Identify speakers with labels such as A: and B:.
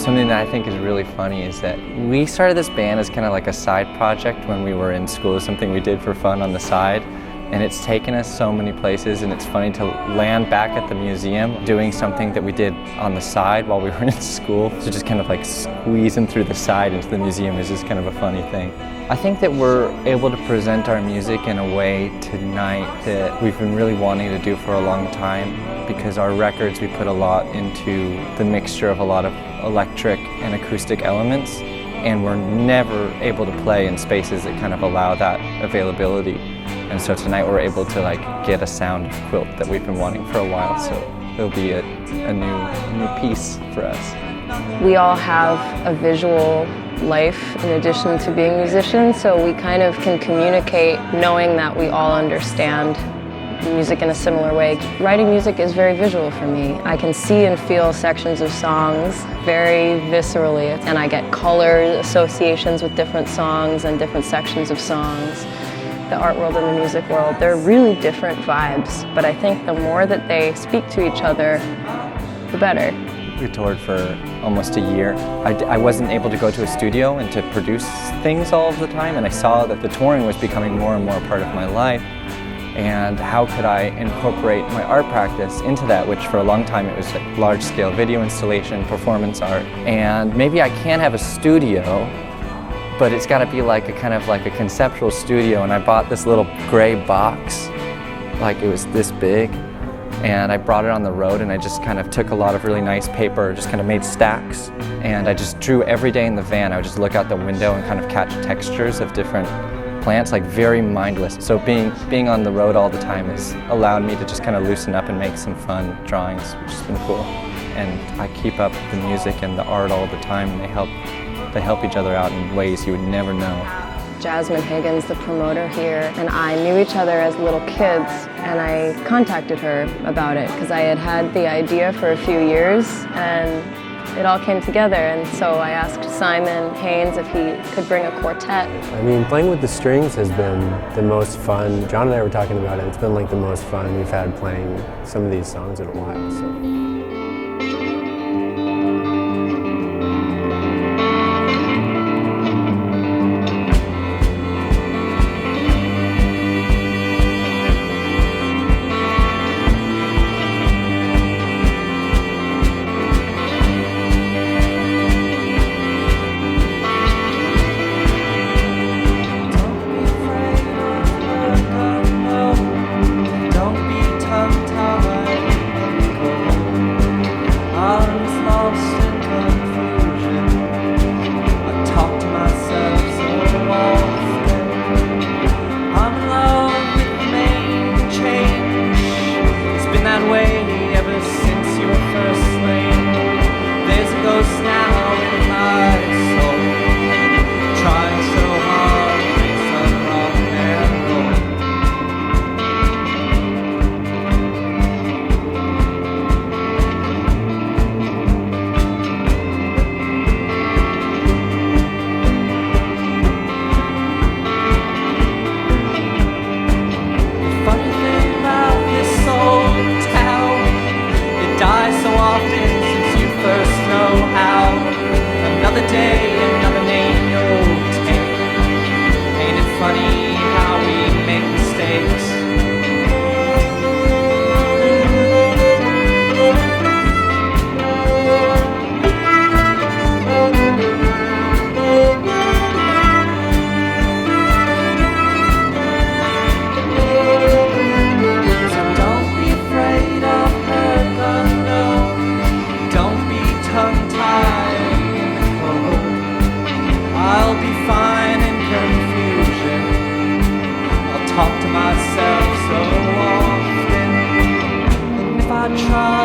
A: Something that I think is really funny is that we started this band as kind of like a side project when we were in school, something we did for fun on the side. And it's taken us so many places, and it's funny to land back at the museum doing something that we did on the side while we were in school. So just kind of like squeezing through the side into the museum is just kind of a funny thing. I think that we're able to present our music in a way tonight that we've been really wanting to do for a long time, because our records, we put a lot into the mixture of a lot of electric and acoustic elements, and we're never able to play in spaces that kind of allow that availability. And so tonight we're able to get a sound of Quilt that we've been wanting for a while, so it'll be a new piece for us.
B: We all have a visual life in addition to being musicians, so we kind of can communicate knowing that we all understand music in a similar way. Writing music is very visual for me. I can see and feel sections of songs very viscerally, and I get color associations with different songs and different sections of songs. The art world and the music world, they're really different vibes, but I think the more that they speak to each other, the better.
A: We toured for almost a year. I wasn't able to go to a studio and to produce things all of the time, and I saw that the touring was becoming more and more a part of my life. And how could I incorporate my art practice into that, which for a long time it was like large-scale video installation, performance art. And maybe I can't have a studio, but it's got to be like a kind of like a conceptual studio. And I bought this little gray box, like it was this big, and I brought it on the road, and I just kind of took a lot of really nice paper, just kind of made stacks, and I just drew every day in the van. I would just look out the window and kind of catch textures of different plants, like very mindless. So being on the road all the time has allowed me to just kind of loosen up and make some fun drawings, which has been cool. And I keep up the music and the art all the time, and they help each other out in ways you would never know.
B: Jasmine Higgins, the promoter here, and I knew each other as little kids, and I contacted her about it because I had had the idea for a few years, and it all came together. And so I asked Simon Haynes if he could bring a quartet.
C: I mean, playing with the strings has been the most fun. John and I were talking about it. It's been like the most fun we've had playing some of these songs in a while. So.
D: Talk to myself so often, and if I try